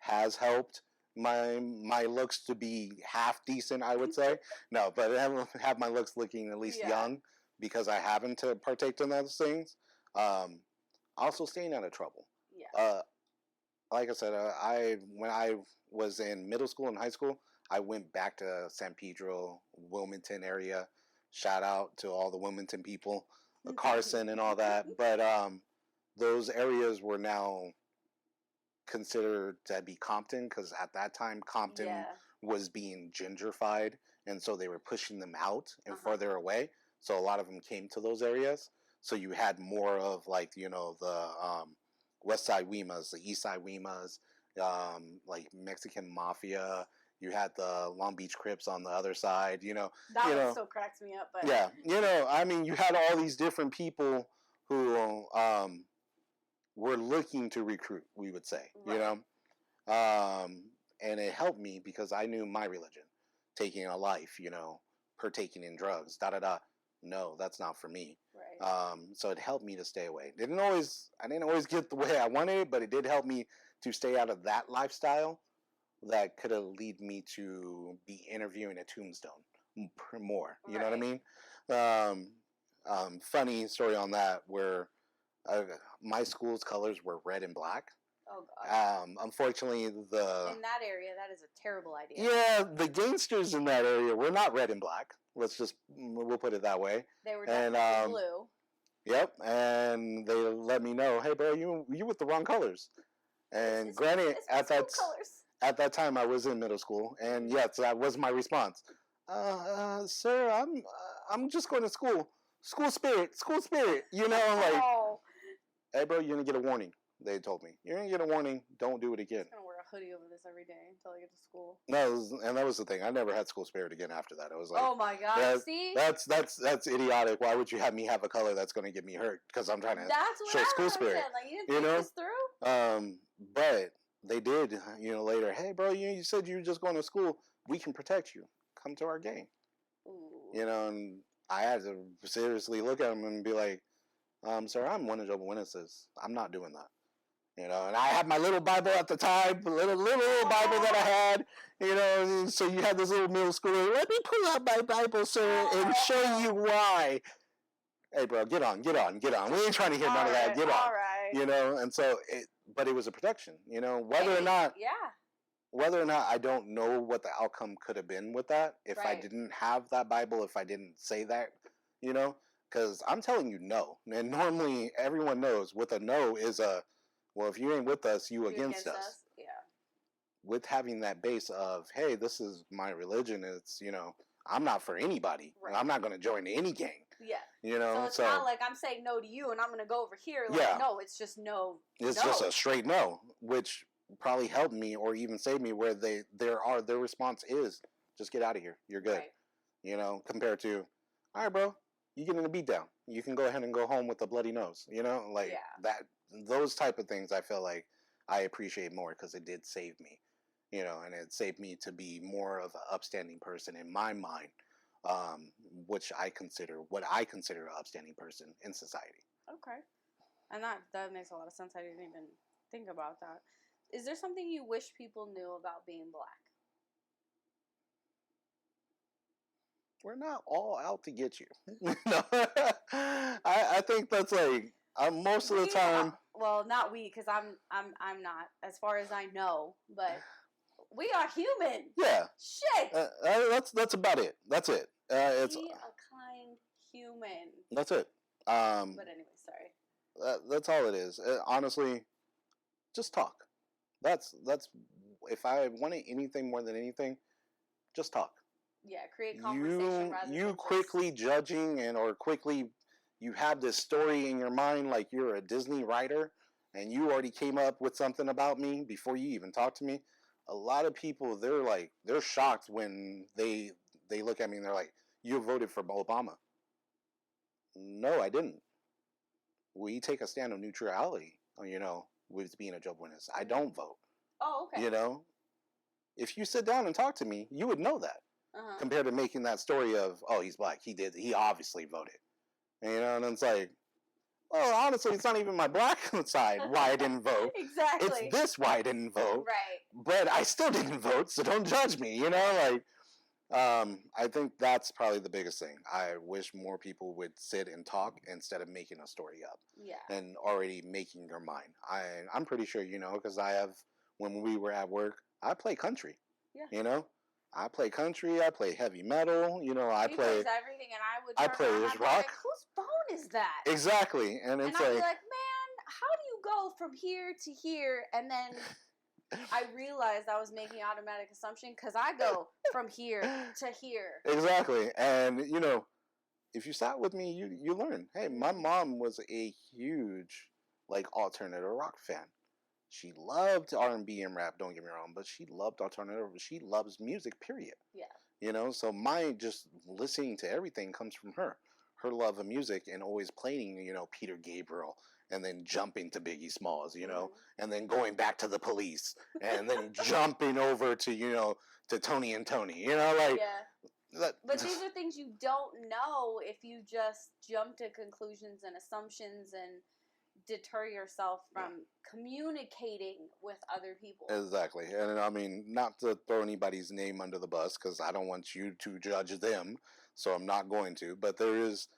has helped my looks to be half decent, I would say. No, but I have my looks looking at least young because I haven't to partake in those things. Also staying out of trouble. Yeah. Like I said, when I was in middle school and high school, I went back to San Pedro, Wilmington area. Shout out to all the Wilmington people, Carson and all that. But those areas were now considered to be Compton, because at that time Compton was being gentrified, and so they were pushing them out and further away. so a lot of them came to those areas. So you had more of like, you know, the West Side Weemas, the East Side Weemas, like Mexican Mafia. You had the Long Beach Crips on the other side, you know. That you one know, still cracks me up, but yeah, you know, I mean, you had all these different people who were looking to recruit, we would say, right. you know. And it helped me because I knew my religion, taking a life, you know, partaking in drugs, da da da. No, that's not for me. Right. So it helped me to stay away. I didn't always get the way I wanted it, but it did help me to stay out of that lifestyle that could have lead me to be interviewing a Tombstone more. You know what I mean? Funny story on that where my school's colors were red and black. Oh God. Unfortunately, in that area, that is a terrible idea. Yeah, the gangsters in that area were not red and black. We'll put it that way. They were definitely blue. Yep, and they let me know, hey, bro, you with the wrong colors. And granted, at that time, I was in middle school, and yes, that was my response. Sir, I'm just going to school. School spirit. You know, like, hey, bro, you're gonna get a warning. They told me, you're gonna get a warning. Don't do it again. I'm gonna wear a hoodie over this every day until I get to school. No, and that was the thing. I never had school spirit again after that. I was like, oh my God, see, that's idiotic. Why would you have me have a color that's gonna get me hurt? Because I'm trying to show school spirit. Like, you didn't think this through? But they did. You know, later, hey, bro, you said you were just going to school. We can protect you. Come to our game. Ooh. You know, and I had to seriously look at him and be like, sir, I'm one of Jehovas Witnesses. I'm not doing that. You know, and I had my little Bible at the time, little Bible that I had, you know, so you had this little middle schooler, let me pull out my Bible, sir, and show you why. Hey, bro, get on. We ain't trying to hear none of that. Get on. All right. You know, and so, but it was a protection, you know, whether or not I don't know what the outcome could have been with that, if I didn't have that Bible, if I didn't say that, you know, because I'm telling you no. And normally everyone knows with a no is a, well, if you ain't with us, you against us. Yeah. With having that base of, hey, this is my religion. It's, you know, I'm not for anybody. Right. I'm not going to join any gang. Yeah. You know, so it's not like I'm saying no to you and I'm going to go over here. Like, yeah. No, it's just no. It's just a straight no, which probably helped me or even saved me where their response is just get out of here. You're good. Right. You know, compared to, all right, bro, you get in a beat down. You can go ahead and go home with a bloody nose. You know, like that. Those type of things I feel like I appreciate more because it did save me, you know, and it saved me to be more of an upstanding person in my mind, what I consider an upstanding person in society. Okay. And that makes a lot of sense. I didn't even think about that. Is there something you wish people knew about being black? We're not all out to get you. No. I think that's like most of the time. Well, not we, because I'm not, as far as I know, but we are human. Yeah. Shit. That's about it. That's it. It's be a kind human. That's it. But anyway, sorry. That's all it is. Honestly, just talk. That's if I wanted anything more than anything, just talk. Yeah, create conversation rather than you quickly judging or quickly you have this story in your mind like you're a Disney writer and you already came up with something about me before you even talk to me. A lot of people, they're shocked when they look at me and they're like, you voted for Obama. No, I didn't. We take a stand of neutrality, you know, with being a Jehovah's Witness. I don't vote. Oh, okay. You know, if you sit down and talk to me, you would know that. Compared to making that story of, oh, he's black. He obviously voted. You know, and it's like, well, honestly, it's not even my black side why I didn't vote. Exactly. It's this why I didn't vote. Right. But I still didn't vote, so don't judge me. You know, like, I think that's probably the biggest thing. I wish more people would sit and talk instead of making a story up. Yeah. And already making your mind. I'm pretty sure you know, because when we were at work, I play country. Yeah. You know? I play country. I play heavy metal. You know, I play everything, and I play rock. Like, whose phone is that? Exactly, and it's I'd be like, man, how do you go from here to here? And then I realized I was making automatic assumption because I go from here to here. Exactly, and you know, if you sat with me, you learn. Hey, my mom was a huge like alternative rock fan. She loved R&B and rap. Don't get me wrong, but she loved alternative. She loves music. Period. Yeah. You know, so my just listening to everything comes from her. Her love of music and always playing, you know, Peter Gabriel and then jumping to Biggie Smalls, you know, and then going back to the Police and then jumping over to, you know, to Tony and Tony, you know, like. Yeah. But these are things you don't know if you just jump to conclusions and assumptions and deter yourself from communicating with other people. Exactly. And I mean, not to throw anybody's name under the bus because I don't want you to judge them, so I'm not going to. But there was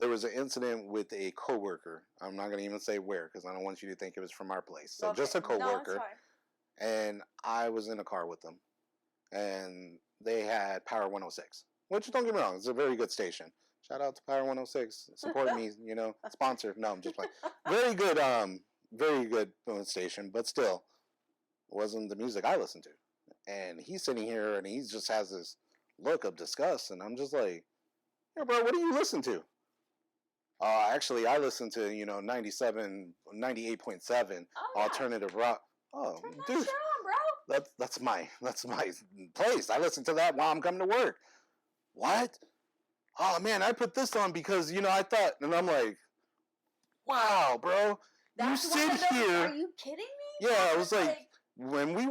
an incident with a coworker. I'm not going to even say where because I don't want you to think it was from our place. So just a coworker. No, and I was in a car with them, and they had Power 106, which don't get me wrong, it's a very good station. Shout out to Power 106. Support me, you know, sponsor. No, I'm just playing. Very good station, but still wasn't the music I listened to. And he's sitting here and he just has this look of disgust, and I'm just like, yeah, bro, what do you listen to? Actually, I listen to, you know, 98.7 alternative rock. Oh, dude, on, bro. That's my place. I listen to that while I'm coming to work. What? Oh man, I put this on because, you know, I thought, and I'm like, wow, bro, you sit here. Are you kidding me? Yeah, it was like when we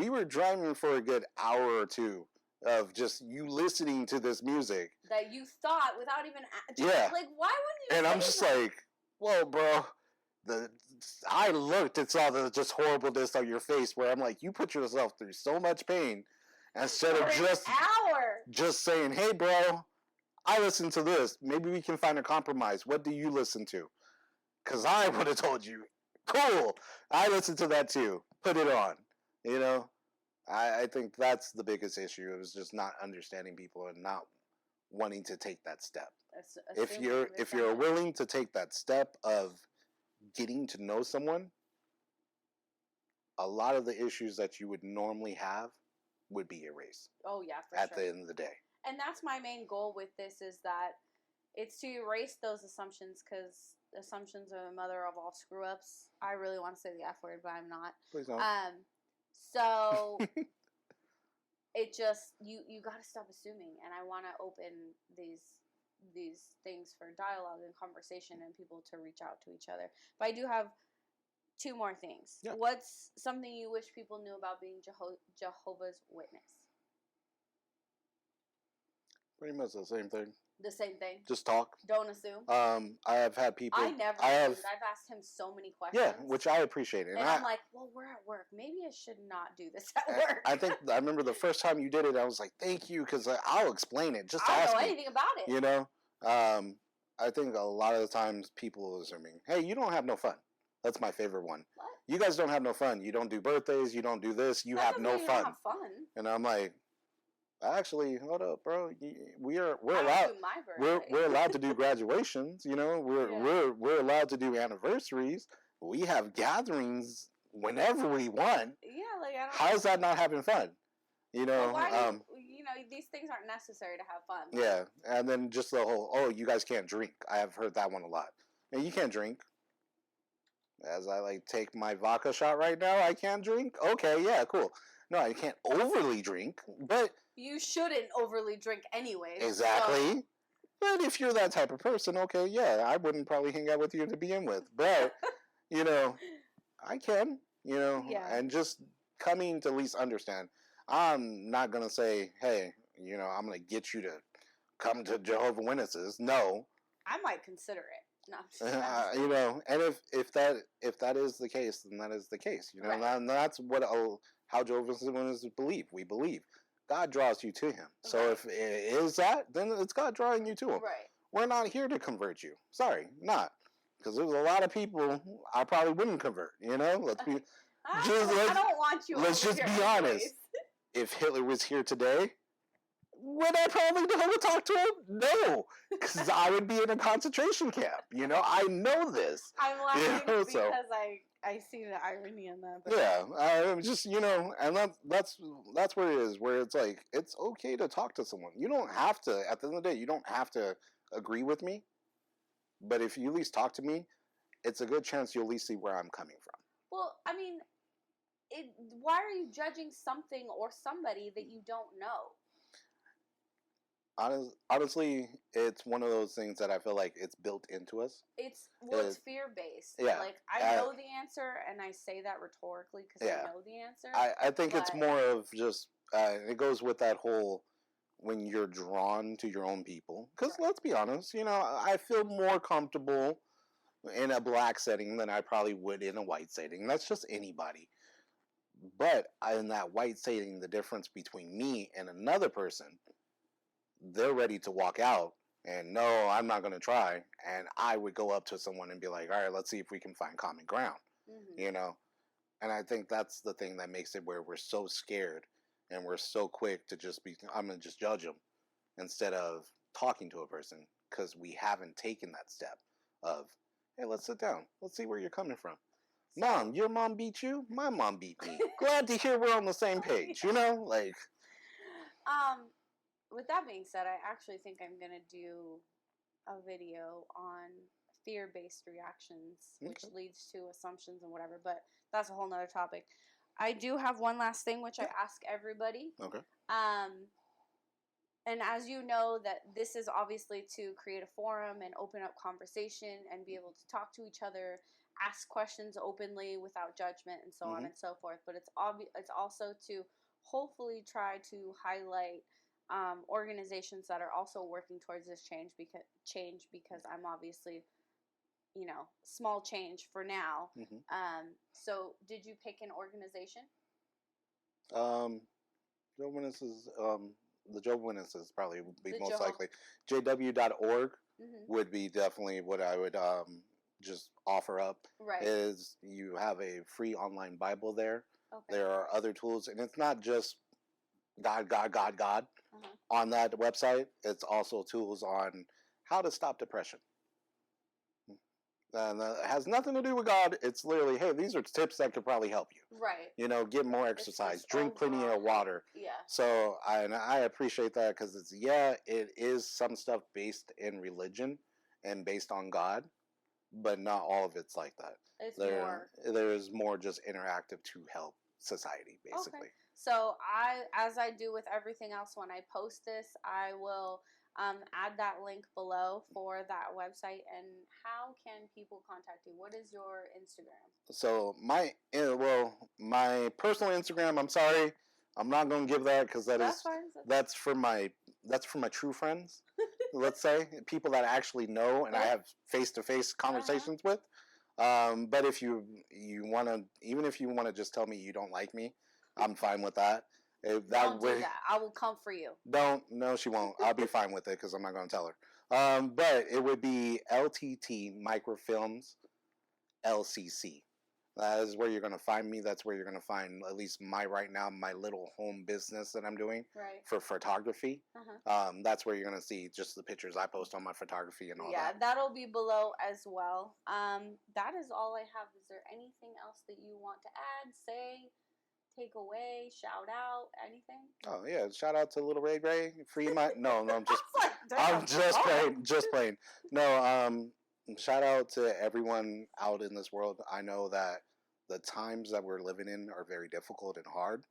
were driving for a good hour or two of just you listening to this music that you thought without even like, why wouldn't you? And I'm just like, whoa, bro. I looked and saw the just horribleness on your face where I'm like, you put yourself through so much pain instead of just saying, hey, bro, I listen to this. Maybe we can find a compromise. What do you listen to? Because I would have told you, cool, I listen to that too. Put it on. You know, I think that's the biggest issue. It was just not understanding people and not wanting to take that step. If you're willing to take that step of getting to know someone, a lot of the issues that you would normally have would be erased. Oh yeah, for at the end of the day. And that's my main goal with this, is that it's to erase those assumptions, because assumptions are the mother of all screw ups. I really want to say the F word, but I'm not. Please don't. So it just you got to stop assuming, and I want to open these things for dialogue and conversation and people to reach out to each other. But I do have two more things. Yeah. What's something you wish people knew about being Jehovah's Witness? Pretty much the same thing. The same thing. Just talk. Don't assume. I have had people. I never assumed. I've asked him so many questions. Yeah, which I appreciate. And I'm like, well, we're at work. Maybe I should not do this at work. I remember the first time you did it, I was like, thank you, because I'll explain it. Just ask me. I don't know anything about it. You know? I think a lot of the times people are assuming, hey, you don't have no fun. That's my favorite one. What? You guys don't have no fun. You don't do birthdays. You don't do this. You have no fun. Have fun. And I'm like, actually, hold up, bro. We're allowed. We're allowed to do graduations. You know, we're allowed to do anniversaries. We have gatherings whenever we want. Yeah, like I don't. How's that not having fun? You know, you know, these things aren't necessary to have fun. Yeah, and then just the whole, you guys can't drink. I have heard that one a lot. And you can't drink. As I take my vodka shot right now, I can't drink. Okay, yeah, cool. No, I can't overly drink, but you shouldn't overly drink anyway. Exactly. So. But if you're that type of person, okay, yeah, I wouldn't probably hang out with you to begin with. But you know, I can. You know, and just coming to at least understand. I'm not going to say, hey, you know, I'm going to get you to come to Jehovah's Witnesses. No. I might consider it. No. You know, and if that is the case, then that is the case. You know, and that's what how Jehovah's Witnesses believe. We believe God draws you to Him. So if it is that, then it's God drawing you to Him. Right. We're not here to convert you. Sorry, not. Because there's a lot of people I probably wouldn't convert. You know, I don't want you. Let's just be honest. If Hitler was here today, would I probably know to talk to him? No, because I would be in a concentration camp. You know, I know this. I'm laughing because I see the irony in that. Yeah, just, you know, and that's where it is. Where it's like, it's okay to talk to someone. You don't have to. At the end of the day, you don't have to agree with me, but if you at least talk to me, it's a good chance you'll at least see where I'm coming from. Well, I mean, why are you judging something or somebody that you don't know? Honestly, it's one of those things that I feel like it's built into us. It's fear-based. Yeah. Like, I know the answer, and I say that rhetorically because I know the answer. I think it's more of just, it goes with that whole, when you're drawn to your own people. Because let's be honest, I feel more comfortable in a black setting than I probably would in a white setting. That's just anybody. But in that white setting, the difference between me and another person, they're ready to walk out and no, I'm not going to try. And I would go up to someone and be like, all right, let's see if we can find common ground, And I think that's the thing that makes it where we're so scared and we're so quick to just I'm going to just judge them instead of talking to a person because we haven't taken that step of, hey, let's sit down. Let's see where you're coming from. Mom, your mom beat you? My mom beat me. Glad to hear we're on the same page, like. With that being said, I actually think I'm going to do a video on fear-based reactions, which leads to assumptions and whatever, but that's a whole nother topic. I do have one last thing, which I ask everybody. Okay. And as you know, that this is obviously to create a forum and open up conversation and be able to talk to each other, ask questions openly without judgment and so on and so forth. But it's also to hopefully try to highlight organizations that are also working towards this change because I'm obviously, small change for now. So did you pick an organization? Jehovas Witnesses, the Jehovas Witnesses probably would be most likely. JW.org would be definitely what I would just offer up. Right. Is you have a free online Bible there. Okay. There are other tools, and it's not just God on that website. It's also tools on how to stop depression. And it has nothing to do with God. It's literally, hey, these are tips that could probably help you. Right. Get more exercise, drink plenty of water. Yeah. So I appreciate that because it is some stuff based in religion and based on God, but not all of it's like that. There's more just interactive to help society, basically. Okay. So as I do with everything else when I post this, I will add that link below for that website. And how can people contact you? What is your Instagram? So my personal Instagram, I'm sorry, I'm not going to give that because that's for my true friends. Let's say people that I actually know and I have face-to-face conversations with. But if you want to, even if you want to just tell me you don't like me, I'm fine with that. Don't do that. I will come for you. No, she won't. I'll be fine with it because I'm not going to tell her. But it would be lttmicrofilmllc. That is where you're going to find me. That's where you're going to find at least my little home business that I'm doing for photography. That's where you're going to see just the pictures I post on my photography and all that. Yeah, that'll be below as well. That is all I have. Is there anything else that you want to add, say, take away, shout out, anything? Oh yeah, shout out to Little Ray Ray. Free my no, I'm just playing. No, shout out to everyone out in this world. I know that the times that we're living in are very difficult and hard.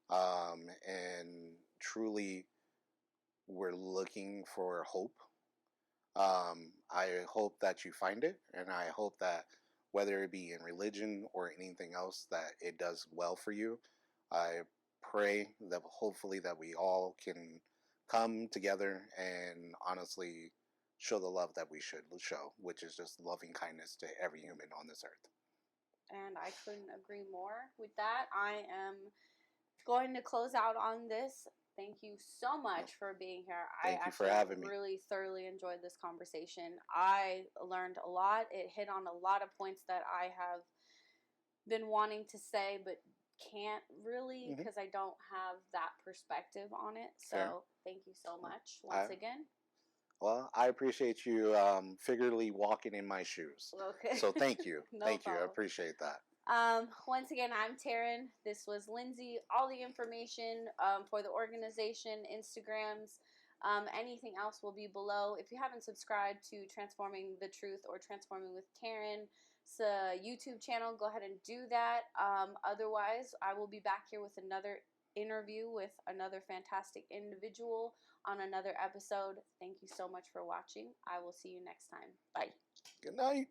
And truly we're looking for hope. I hope that you find it, and I hope that whether it be in religion or anything else, that it does well for you. I pray that hopefully that we all can come together and honestly show the love that we should show, which is just loving kindness to every human on this earth. And I couldn't agree more with that. I am going to close out on this. Thank you so much for being here. Thank you for having me. I really thoroughly enjoyed this conversation. I learned a lot. It hit on a lot of points that I have been wanting to say, but can't really because I don't have that perspective on it. So thank you so much once again. Well, I appreciate you figuratively walking in my shoes. Okay. So thank you. Thank problem. you. I appreciate that. Once again, I'm Taryn. This was Lindsay. All the information for the organization, Instagrams, Anything else will be below. If you haven't subscribed to Transforming the Truth or Transforming with Karen, it's a YouTube channel, go ahead and do that. Otherwise, I will be back here with another interview with another fantastic individual on another episode. Thank you so much for watching. I will see you next time. Bye. Good night.